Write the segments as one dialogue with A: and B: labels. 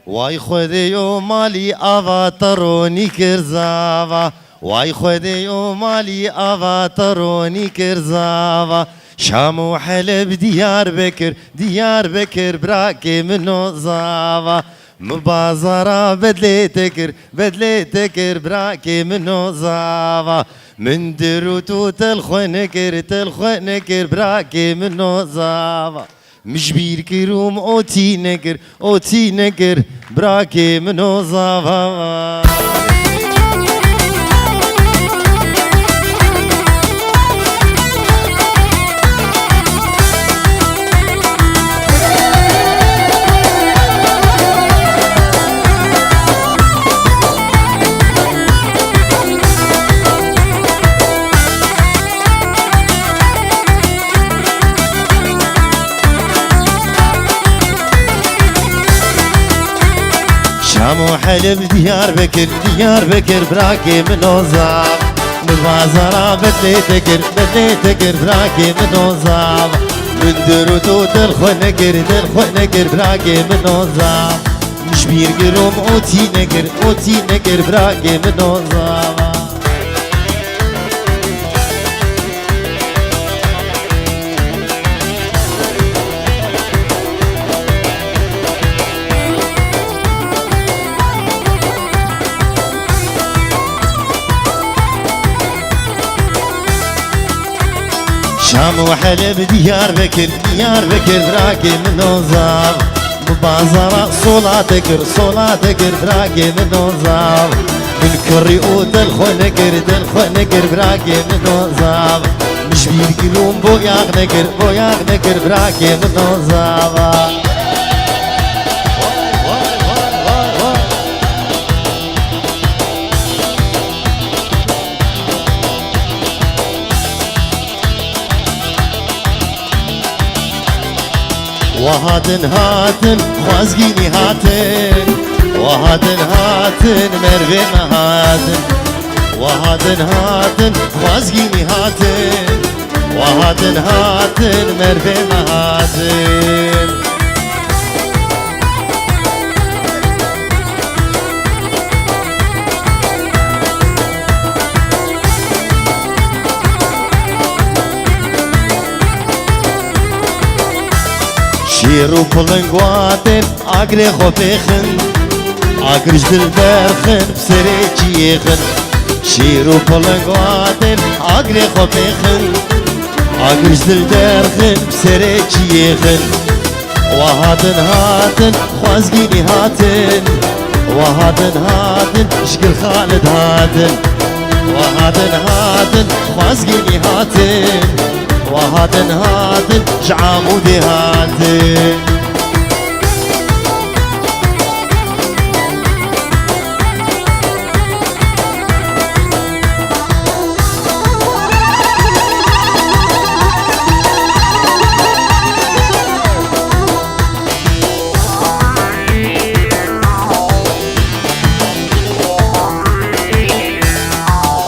A: وای خودیو مالی آوا ترونی کرزاوا وای خودیو مالی آوا ترونی کرزاوا شام و حلب دیار بکر براکی منو زاوا مبازرة بدلي تكر براكي منو زاوا من دروتو تلخنكر براكي منو زاوا مجبير كروم اوتي نكر براكي منو زاوا شام و حلب دیار بکر براکی منو زاو مبازرة بدلي تكر براکی منو زاو من دروتو دلخنكر براکی منو زاو مشبير قروم اوتي نكر براکی منو زاو شام و حلب دیار بکر براکی منو زاو مبازرة صولاتكر براکی منو زاو من كري او دلخنكر براکی منو زاو مشبير قلوم بوياغ نكر براکی منو زاو وهاتن خوازگینی وهاتن مروه مهاتن وهاتن خوازگینی وهاتن مروه مهاتن شیرو پلنگواتن آگری خوبیخن آگرش دل برخن بسره چیخن شیرو پلنگواتن آگری خوبیخن آگرش دل برخن بسره چیخن وهاتن خوازگینی وهاتن شکل خالد وهاتن خوازگینی وهاتن جعامودي هاتن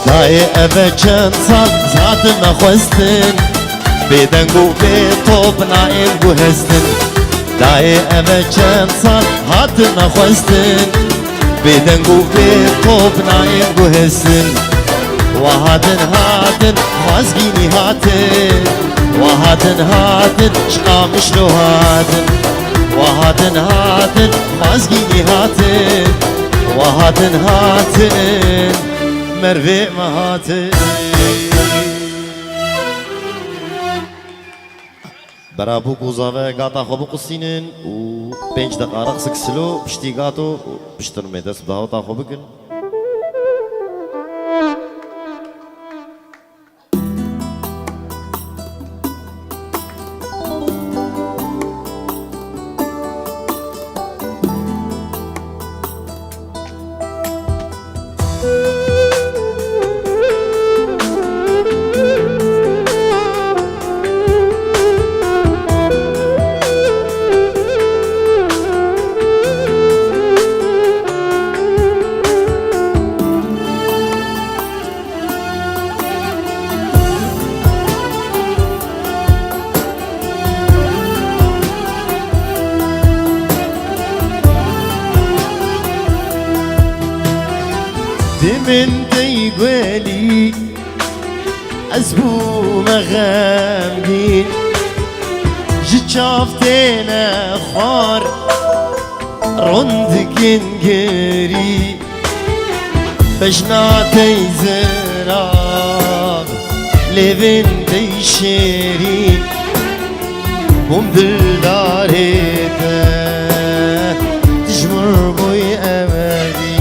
A: داي ابا چند سال زاد نخوستن بدنگو به طوب نائم هستن دای اما چند سال هات نخواستن بدنگو به طوب نائم هستن وهاتن خوازگینی وهاتن شقامش لو وهاتن خوازگینی وهاتن مروه مهاتن برابو قوزاوه قاطع خوب قصينن و 5 دقائق سكسلو بشتي قاطو بشترمي دست بدهو تا خوب كن من تيقولي أزبو مغامدين جيت شافتينا خوار رندك انقري بجناتي زراب لبن دي شيرين هم دلداريته تجمر بوي أمالي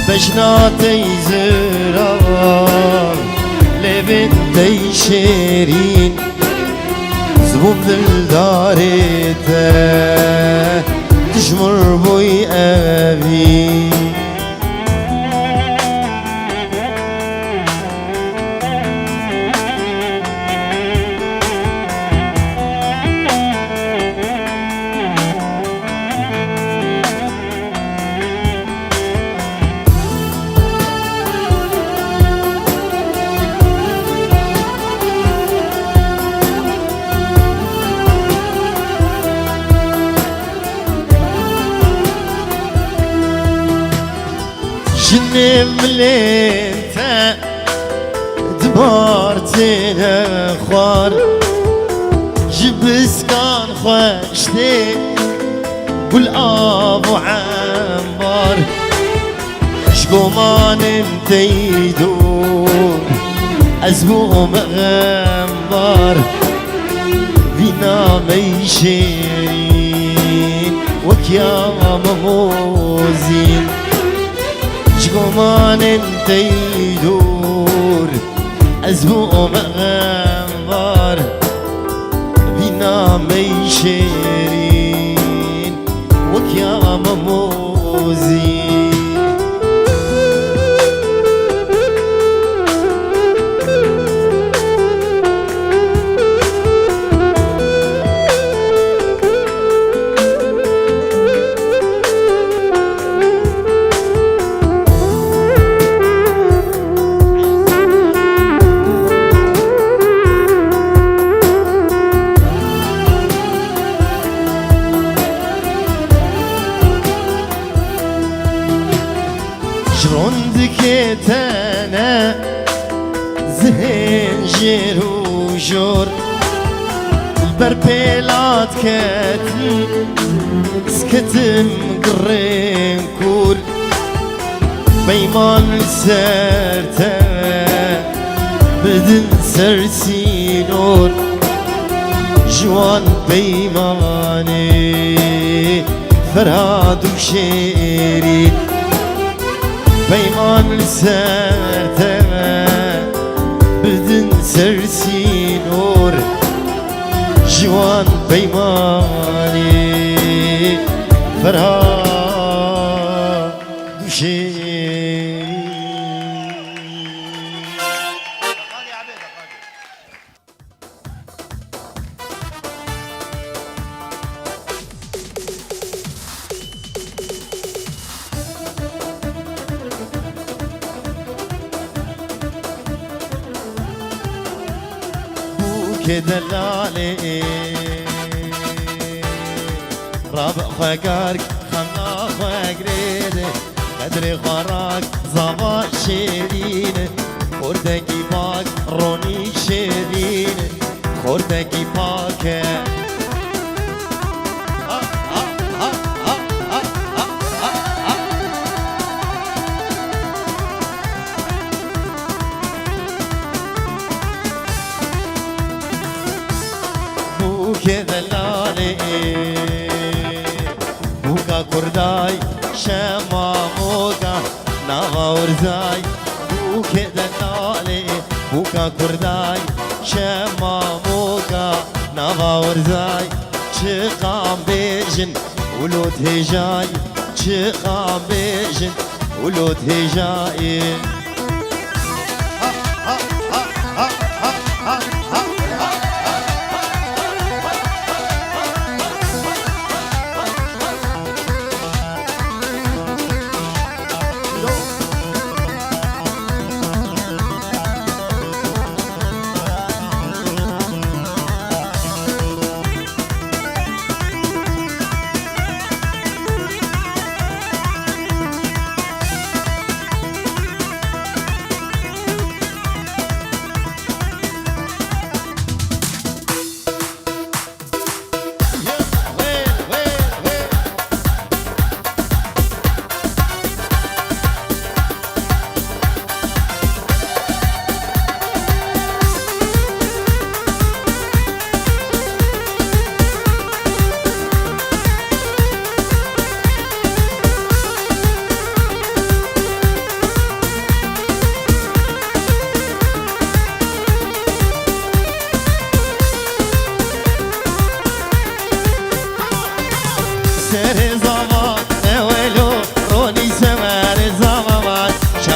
A: بجناتي زراب لبن دي شيرين زبون دلداريته تجمر بوي أمالي جنم لينتا دبارتنا خوار جبس كان خوشتي والآب وعمار شقومان انتيدور أزبو مغمار بينا ميشيرين وكيا مموزين شقومان انت يدور أزبو مغمار بينا ميشيرين وكيا مموزين رندكتنا زهنجر وجور البربيلات كتن سكتم قرين كور بيمان سرتا بدن سرسي نور جوان بيماني فرهاد وشيرين بيمان لسرتما بدن سرسي نور جوان بيماني فرهاد وشيرين. كدلالي رابع خاقارك خمنا خاقريد قدري خاراك زابا شيرين خوردكي باك روني شيرين خوردكي باك كدلالي بوكا كرداي شما موكا ناغا ورزاي بوكا دلالي بوكا كرداي شما موكا ناغا ورزاي شقام بيجن ولود هجاي شقام بيجن ولود هجاي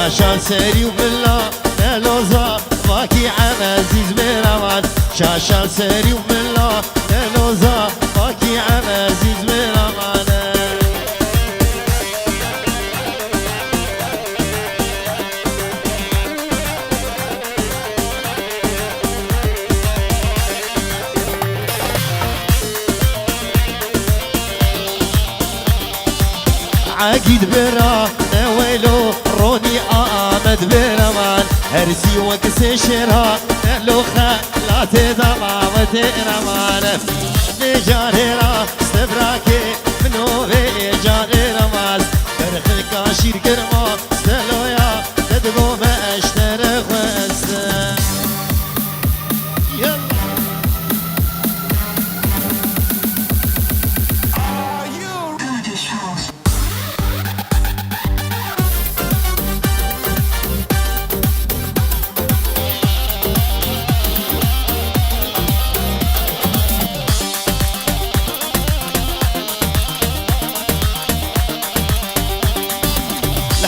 A: شاشا سري وبالله نلوزا باكي عزيز برامان شاشا سري وبالله نلوزا باكي عزيز برامان عقيد برا نويلو روني آمد برامان هرسي وكسي شرها نلو خلاتي دمامت رمان نجاري را استبراكي منو بيجاري رماز برخل كاشير كرما استلويا تدقو ما اشتر خسن يلا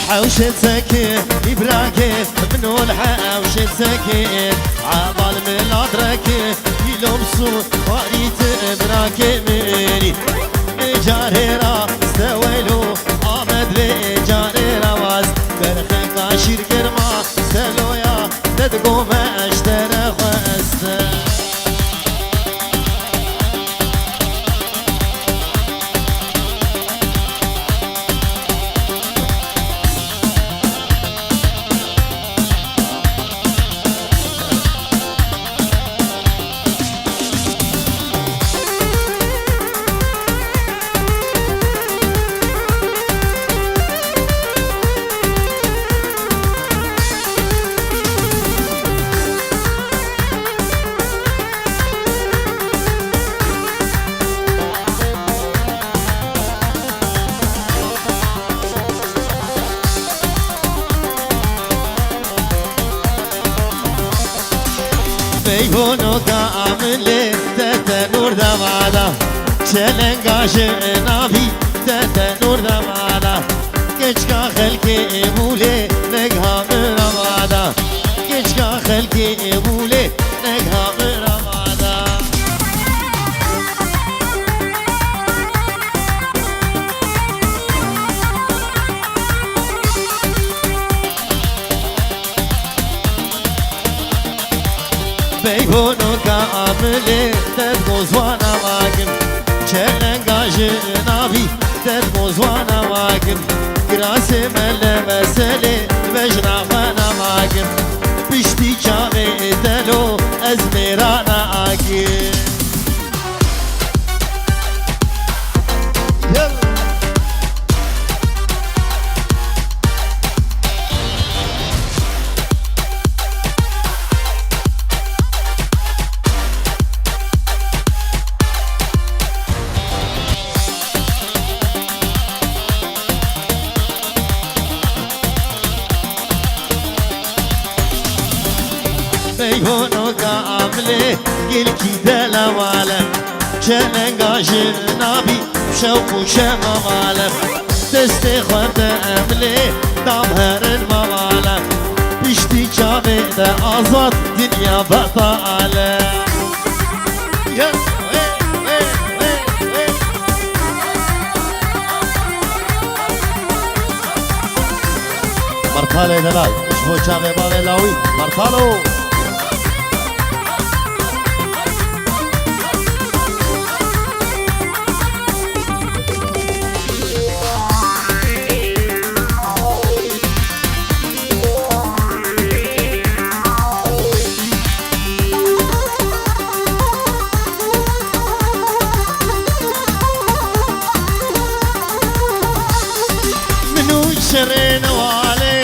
A: حوشة سكين إبراكي منو الحوشة سكين عبال من أدركي يلومسو واريت إبراكي مني نجاري را استويلو آمد بجاري رواز برخي كاشير كرما سلويا تدقو ما اشترى خسن بيهونو كامل تتنور دمادا چلنگاش نابی تتنور دمادا کچکا خلکی بوله نگها مرمادا کچکا خلکی بوله نگها مرمادا بيهونو كامل تدقوز وانا واقم چلنگاش نابي تدقوز وانا واقم قراسي مل مسلي بجنا وانا واقم بشتي چاوي تلو ازميرانا آقم بيهونو كاملي قلكي دلوالم چلنگاش نابي شوق شمالم دستي خورد املي دامهر الموالم بشتي چاوي ده آزاد دنيا بطالم مرتالي دلال اشبو چاوي بالي لاوي مرتالو شرين والي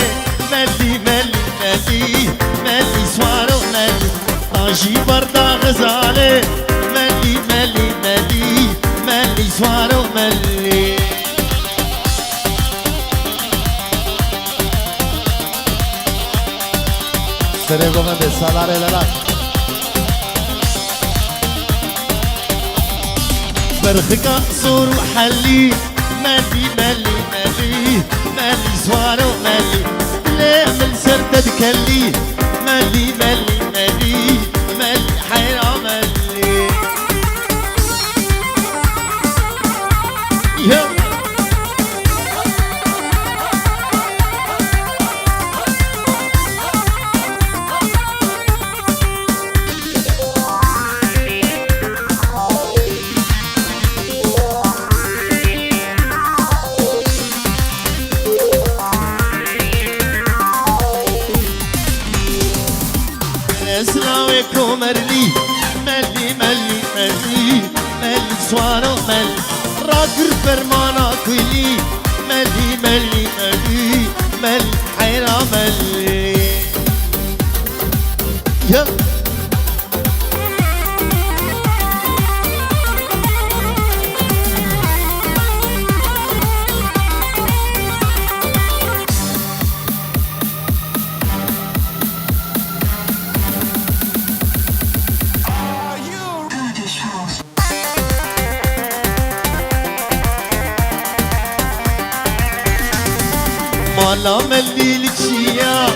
A: ملي ملي ملي ملي سوارو ملي طاجي بردا غزالي ملي ملي ملي ملي سوارو ملي سرقو من بسالاري للاك برخكا صور وحلي ملي ملي ملي ملي سوارو ملي كلي ملي ملي ملي ملي حيرة ملي يلا اسراويكو مرلي ملي ملي ملي ملي سوارو ملي راكر فرمانا كلي ملي ملي ملي ملي حيرة ملي يلا مالا ملي لكشيا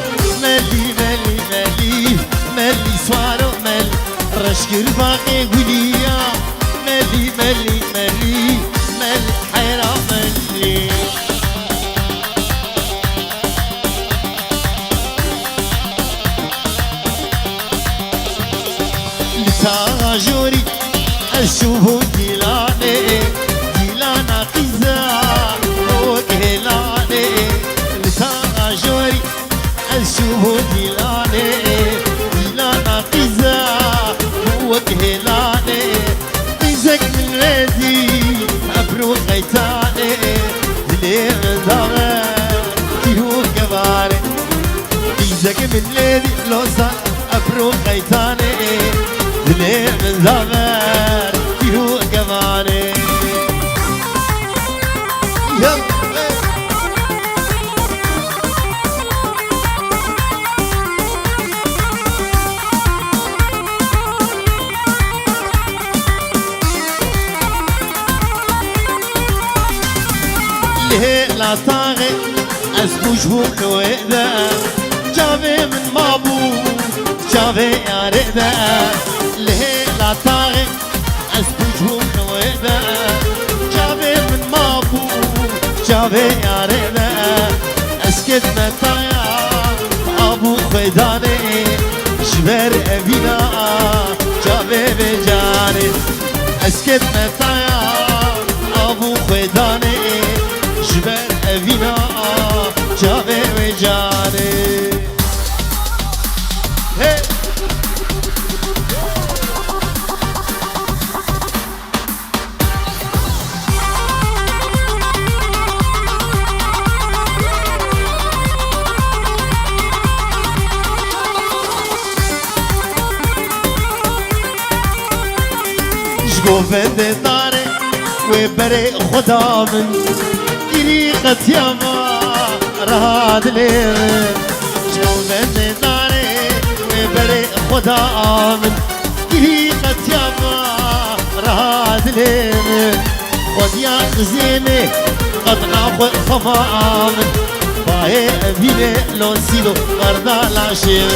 A: ملي ملي ملي ملي سوارو ملي رشكر باقي قوليا ملي ملي ملي ملي حيرة ملي لتاجوري أشوفو ديلاني ديلانا قزا وكهلاني جوري أشوفو ديلاني ديلانا قزا وكهلاني قزك من ريدي أبرو غيتاني دلي من ضغر كيهو كباري قزك من ريدي لوسان أبرو غيتاني دلي من ضغر كيهو كباري يلا لا طاغي اسبوجه كويدا جابي من مابو جابي يا ريدا ليه لا طاغي اسبوجه كويدا جابي من مابو جابي يا ريدا اسكت متايا ابو خيداني شبر ابينا جابي بجاني اسكت متايا ابو خيداني جبر أبينا جابي وجاني جبو فند داري وبري خدا من طريقة ياما راد ليل شو من داري وبري خدا من طريقة ياما راد ليل خد يا غزيمي قد ناخذ خفا من باهي أبيني لون سيلو بردا لاشيل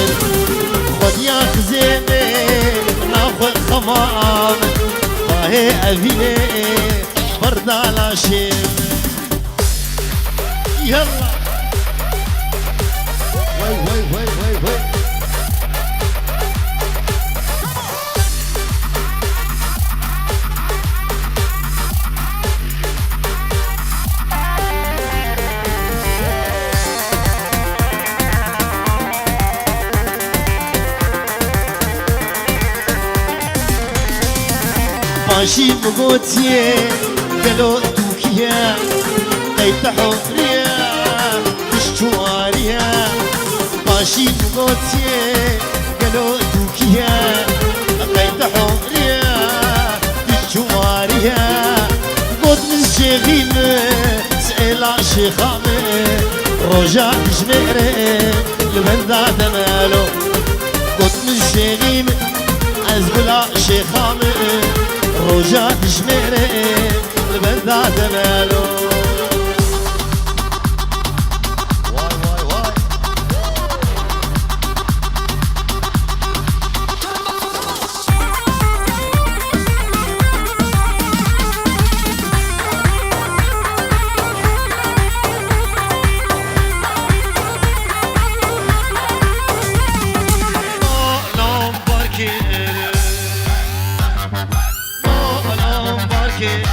A: خد يا غزيمي ناخذ خفا من باهي أبيني بردا لاشيل يلا وي وي وي وي وي ماشي مقوتي قالوا توكيا قيت حوريا تشتواريا ماشي مقوتي قالوا توكيا قيت حوريا تشتواريا قد من الشيخين سئل شيخامي رجع جميري لبندا دمالو قد من الشيخين أزبلا شيخامي رجع جميري لبندا دمالو مالام باركير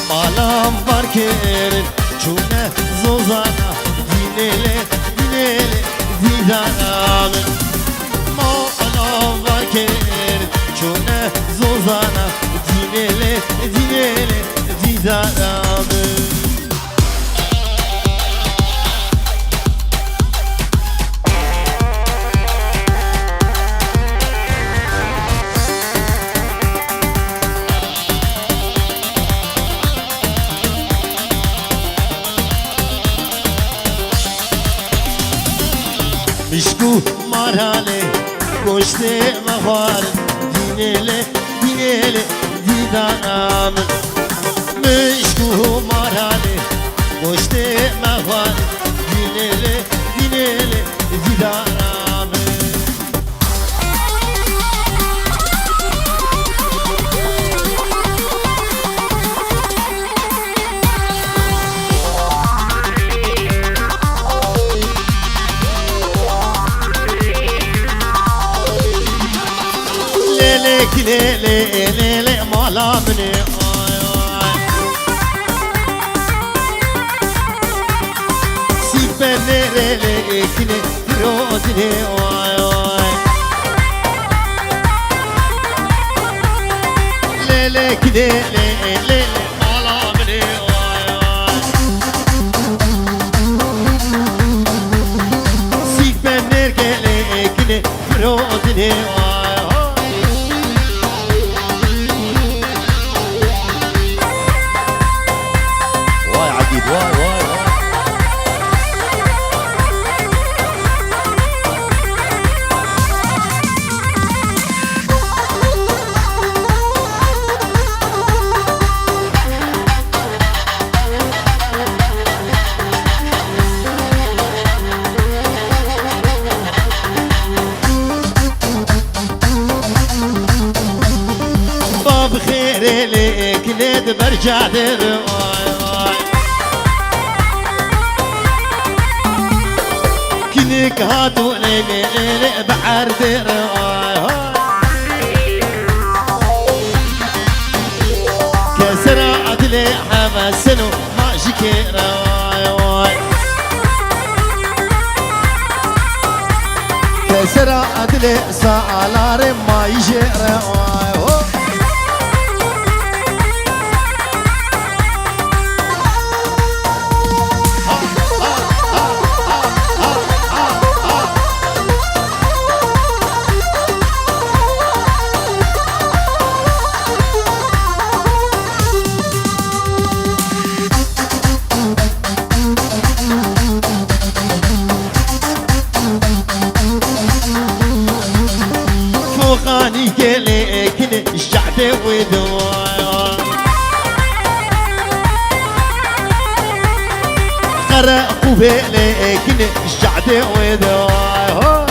A: مالام باركير چونه زوزانا دینله دینله دیدارم مالام باركير چونه زوزانا دینله دینله دیدارم مشکو مارانه گوشته مخوار دینله دینله دیدانم مشکو مارانه گوشته مخوار دینله دینله دیدانم ليلي ليلي مالا مني سيبني ليلي كني روزني ليلي كني ليلي مالا مني سيبني ليلي كني روزني واي واي واي باب خير لك ند برجع در كنك هاتو ليلي بعر در كسرات لي حمسنو ما شكير كسرات لي سالار ما يجير فوقاني قلي كني الشعب ودوايا غرقوا بيلي كني الشعب ودوايا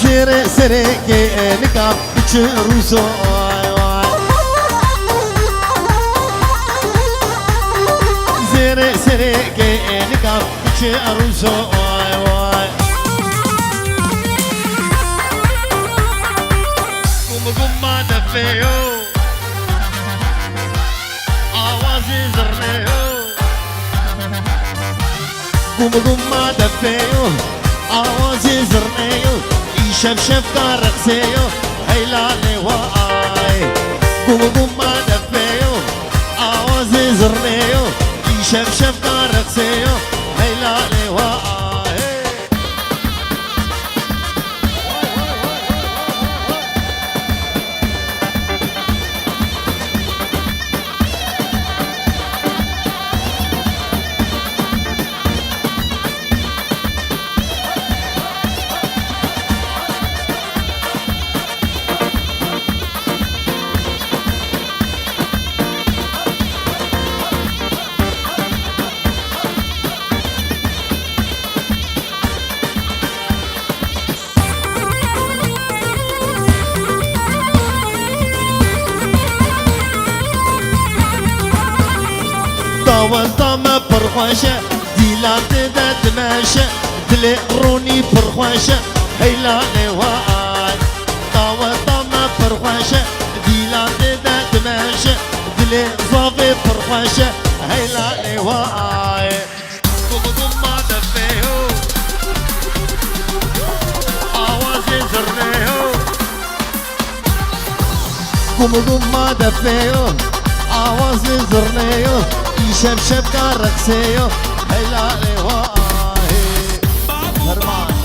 A: زير سرك نكاب بتشروسو زير سرك نكاب بتشروسو قم دفيو آوازي زرنيو قم دفيو آوازي زرنيو يشفشف كارقسيو هيلالي واي قم دفيو آوازي زرنيو يشفشف كارقسيو هيلالي واي والطامة برخوشة ديلان تدا تماشى دلي روني برخوشة هيلا لواي طاوة طامة فرخوشة ديلا تدا دمشة دلي صافي فرخوشة هيلا لواي قوم ما دفيهو آوازي زرنيهو قوم ما دفيهو آوازي زرنيهو يشبشب كاركسيهو هيلا لواي فرمان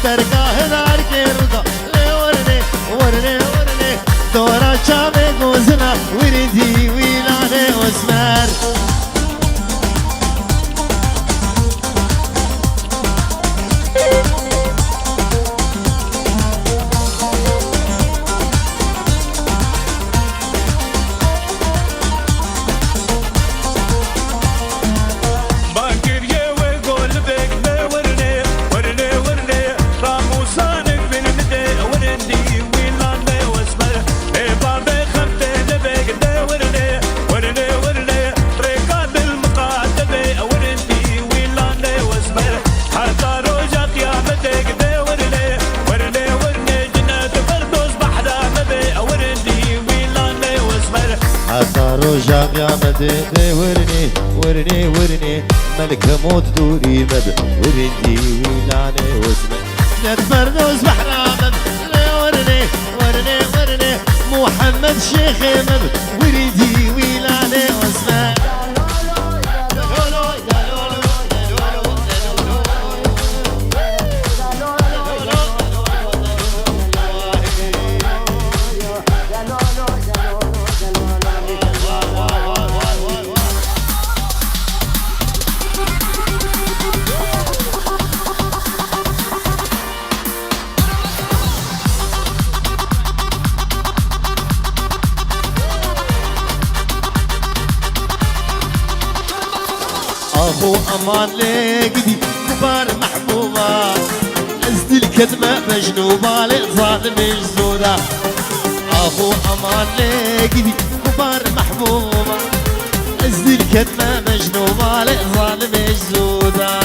A: درگاه دار کے رضا ورنے ورنے ورنے دورا چاوے گوزنا وردی ویلانے اسمر روجا قيامة ورني ورني ورني ملك موت دوري مد وردي ويلاني واسمه نتفردوس بحرامد ورني ورني ورني محمد شيخ مد وردي ويلاني واسمه أخو أمان لقدي كبار محبوبة أزد الكتمة مجنوبة لظالم الزودة أخو أمان لقدي كبار محبوبة أزد الكتمة مجنوبة لظالم الزودة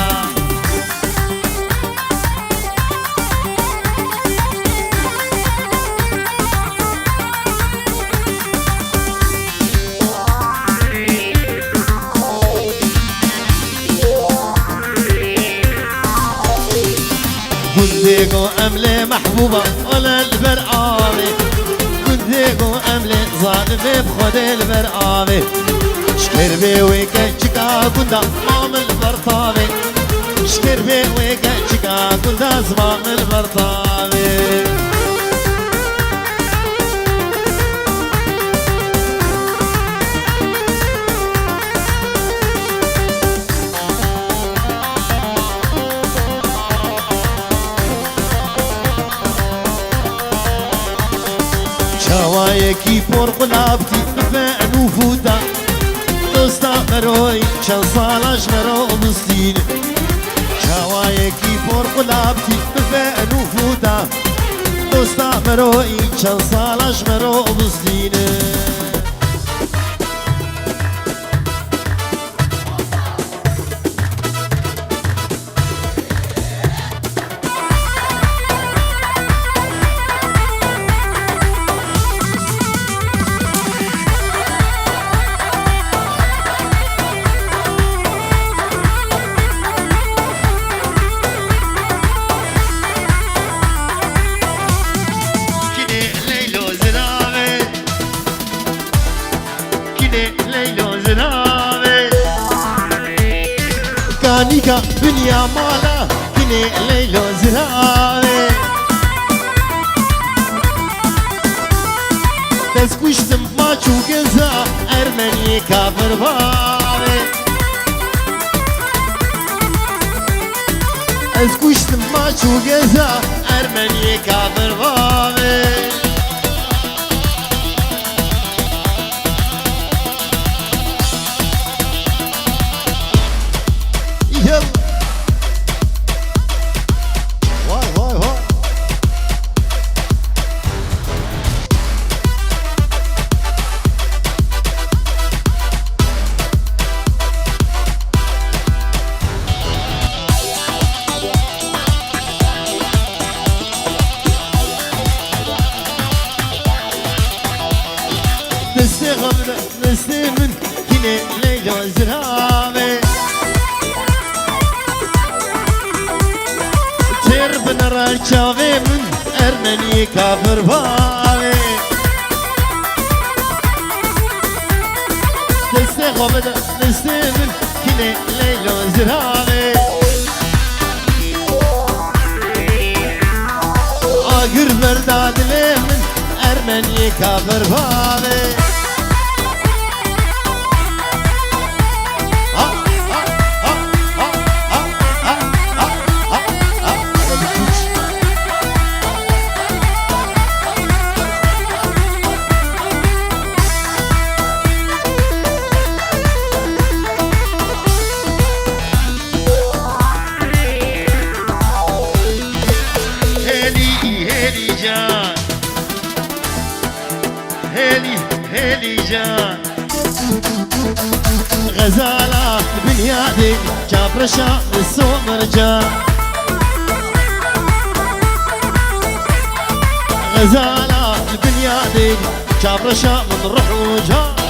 A: كنتيكو أملي محبوبة ولا البرقامي كنتيكو أملي ظالمي بخد البرقامي شكر بي ويكنشكا كندا مام البرطامي شكر بي ويكنشكا كندا زمام البرطامي شوايكي بور قلابتي بفعن وفوتا دوستا مروي شان صالاش مرو مستين شوايكي بور قلابتي بفعن وفوتا دوستا مروي شان صالاش مرو مستين بشتيكا دنيا مالا كني ليلو زراري تسكوشتم ما چوكزا ارمني كافر باري اسكوشتم ما چوكزا ارمني كافر باري نستمن كني ليلو زرامي ترب نرى الشافي من ارمني كافر بامي نستمن كني ليلو زرامي اقر برداد لي من ارمني كافر بامي هيلي جان غزالة بنيادي جابرشا السومر جان غزالة بنيادي جابرشا من روح وجان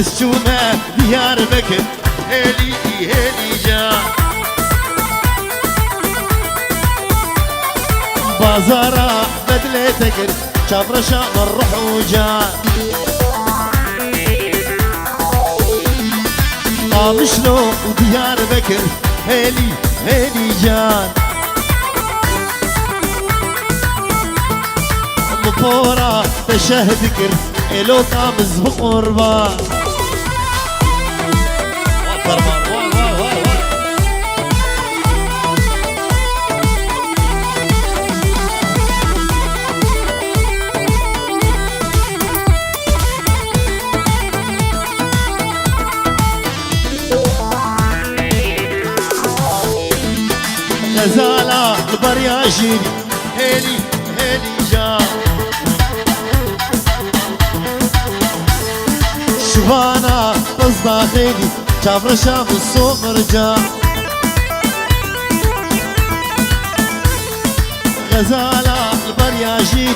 A: السومة ديار بكر هيلي جان بازارة بدلة تكر شابرشا من روح وجان قامشلو وديار بكر هيلي جان مطورة تشهدكر إلو قامز بقربان غزالة البرياشين هيلي جان شبانا بس داخلي شابرشا بالسوق رجال غزالة البرياشين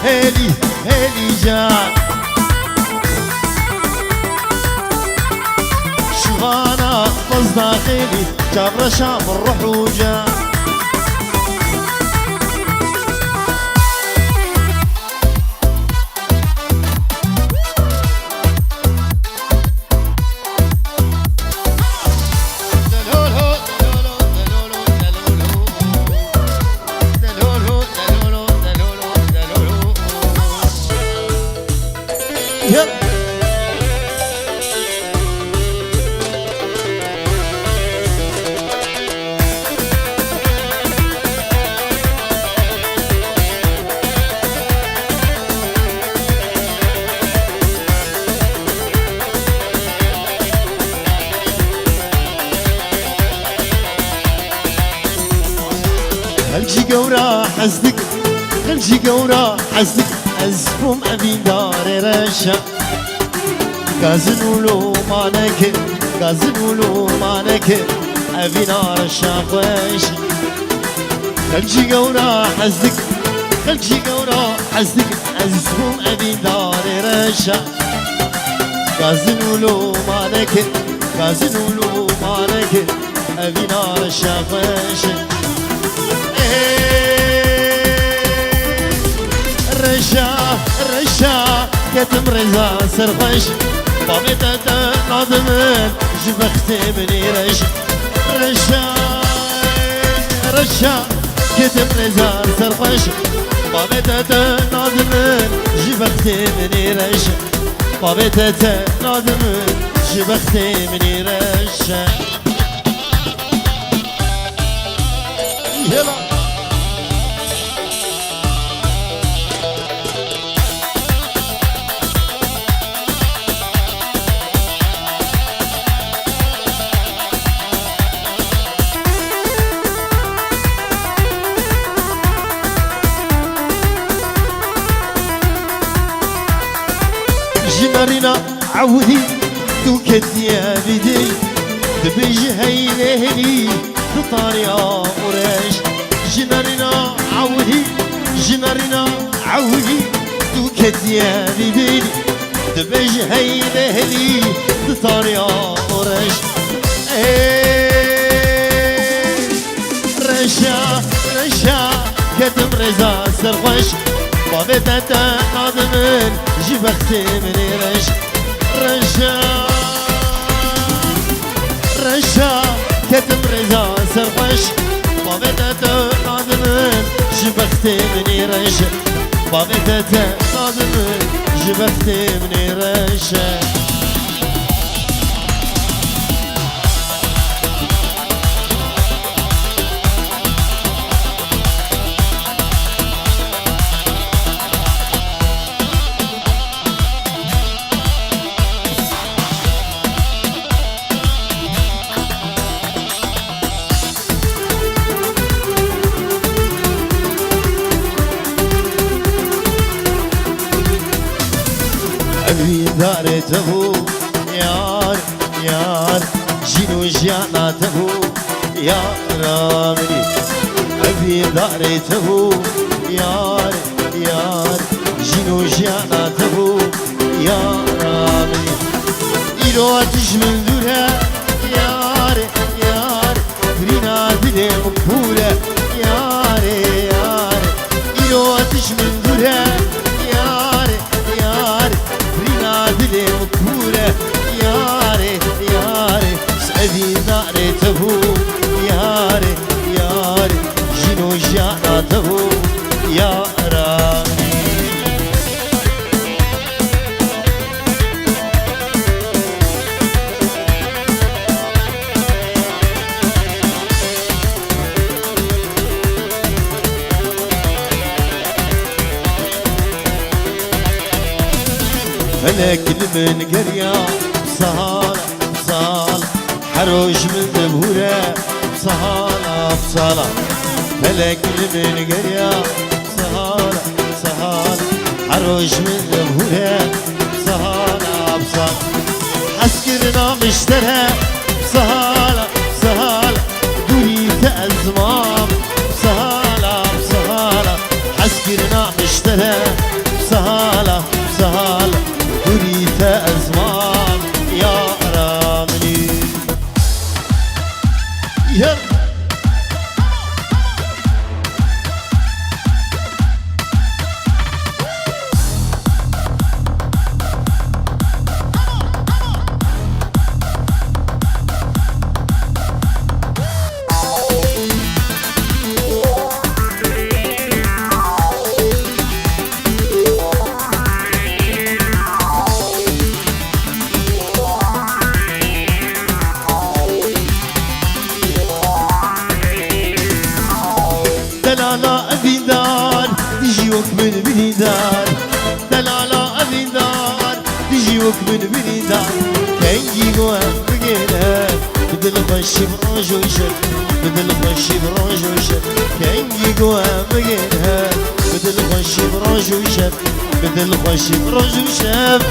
A: هيلي جان شبانا بس داخلي شابرشا بالروح وجان خلجي قورا حزدك خلجي قورا حزدك أزفم أبي دار رشا غازنولو مانك غازنولو مانك أبي نار الشاقوش خلجي قورا حزك خلجي قورا حزك عزكم أبي دار رشا غازن ولو مالك غازن ولو مالك أبي نار الشاقوش رشا رشا كتم رزا سرخش بابتة ناظمن جبختي مني رش رشا رشا كتم رزا سرخش بابتة ناظمن جبختي مني رش بابتة ناظمن جبختي مني رش يلا جنارنا عودي توكد يا بدي دبج هيلهلي تطاريا قريش جنارنا عودي جنارنا عودي توكد يا بدي دبج هيلهلي تطاريا قريش رشا رشا كتم رزا سرخش بابتة ناظمن جبختي مني رش رشا رشا كتم رزا سرخش بابتة ناظمن جبختي مني رش بابتة ناظمن جبختي مني رش أبي دارته يار يار جنو جانته يا رامي أبي دارته يار يار جنو جانته يا رامي إلو تجمل دورها يار يار فرينا دلي مقبولة يار يار إلو تجمل دورها يار يار دلي مكبورة ياري ياري سعدي ناري تبو ياري ياري جنو جانا تبو يا رامي فلك من قرية بصالة بصالة حروج من دبورة بصالة بصالة فلك من قرية بصالة بصالة حروج من دبورة بصالة بصالة عسكرنا مشترى بصالة بصالة دوري تأزمام بصالة بصالة عسكرنا مشترى بصالة بصالة تريد أزمان يا راملي يلا دلالة أبي دار تجيوك من بني دار دلالة أبي دار تجيوك من بني دار كان يجيوها بقينا بدل خشي برانج وشك بدل خشي برانج وشك كان يجيوها بقينا بدل خشي برانج وشك بدل خشي برانج وشك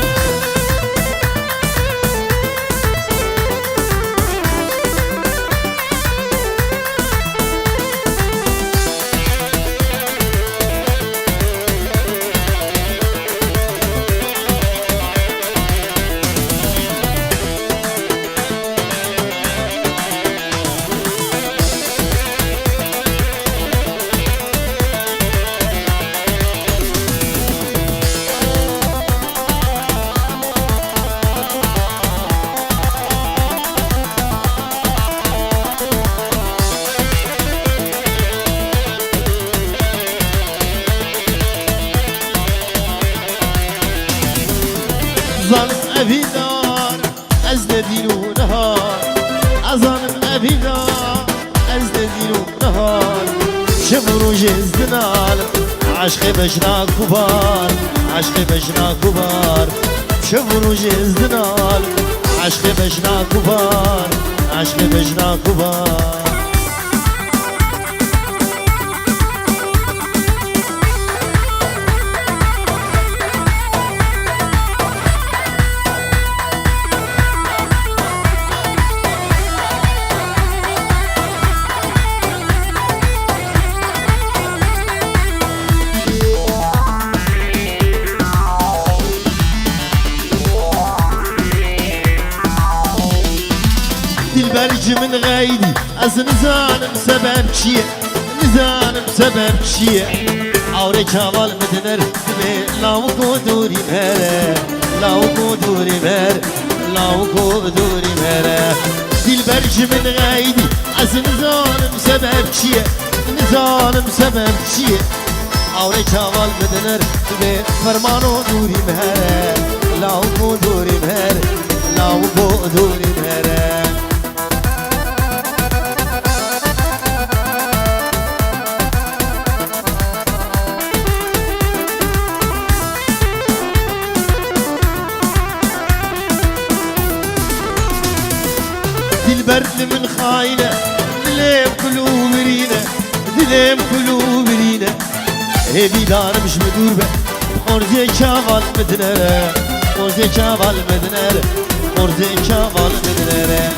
A: نهار شب روج ازدنال عشق بجنا كبار عشق بجنا كبار شب روج ازدنال عشق بجنا كبار عشق بجنا كبار دلبرج من غيدي از نزانم سبب چیه نزانم سبب چیه آوره چاوال مدنر دمه لاو کو دوری مره لاو کو دوری مره لاو کو دوری مره دلبرج من غيدي از نزانم سبب چیه نزانم سبب چیه آوره چاوال مدنر دمه فرمانو دوری مره لاو کو دوری مره لاو کو دوری مره البرد من خاينة دليم كلو برينة دليم كلو برينة هذي دار مش مدور به أرزي شغال مدنرة أرزي شغال مدنرة أرزي شغال مدنرة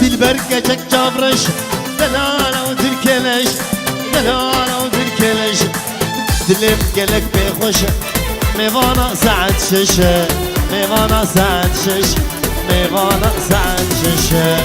A: دلبركة جابرش دلالة وتركلش دلالة وتركلش دلم قلك بخوشة ميوانا سعد ششة ميوانا سعد ششة ميوانا سعد ششة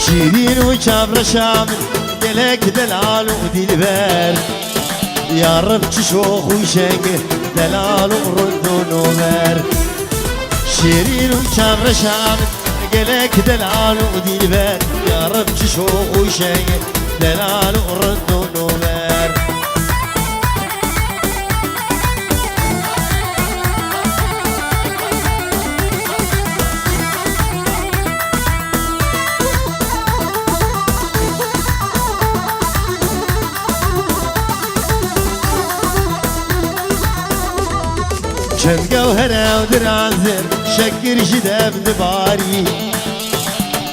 A: شيرين وشابر شامل دلك دلال ودلبر يا رب تشوخ وشنق دلال ورد ونوبر شيرين وشابر شامل دلك دلال ودلبر يا رب تشوخ وشنق دلال ورد ونوبر شم جوهرة ودرازر شكر جداب دباري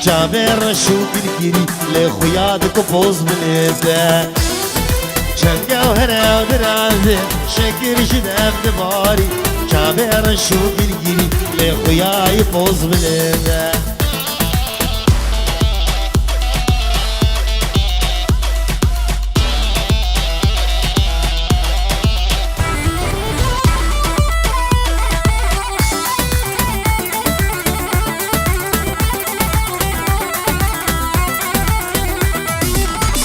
A: جابر شو بالكري لخيادك وفوز بالإبداع شم جوهرة ودرازر شكر جداب دباري جابر شو بالكري لخيادك وفوز بالإبداع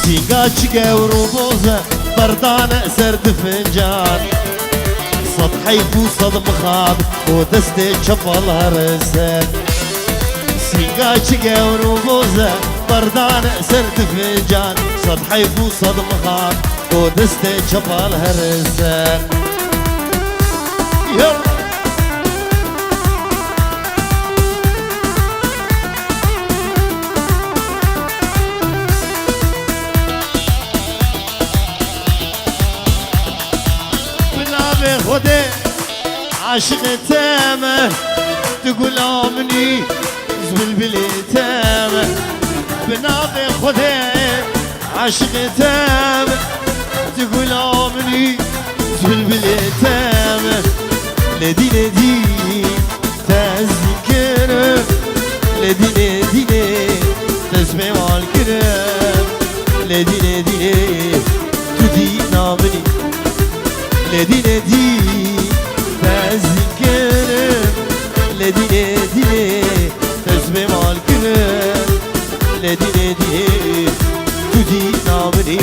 A: سيقاتش قورو بوزة بردانة سرد فنجان سطحي فوصد مخاض ودستي شفل هرسان سيقاتش قورو بوزة بردانة سرد فنجان سطحي فوصد مخاض ودستي شفل هرسان يلا خودي عاشق تامه تقول امني زبل بلي تامه بناغي خودي عشقتم تقول آمني بلبلتم لدي لدي تذكرم لدي لدي تسمع والكرم لدي لدي تدي نامني لدي لدي تذكرم لدي لدي تسمع والكرم لدي لدي تدي نامني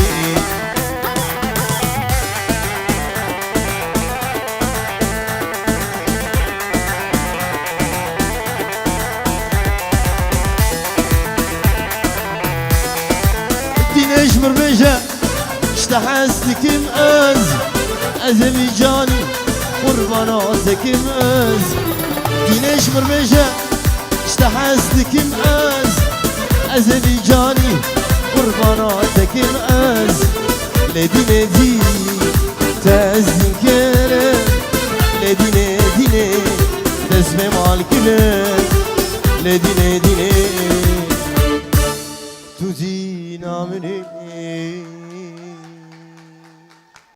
A: نشمر بجا اشتحستكم أزمي جاني قرباناتكم نشمر بجا اشتحستكم أزمي جاني قرباناتكم لدي لدي تذكرم لدي لدي تسمع الكلام لدي لدي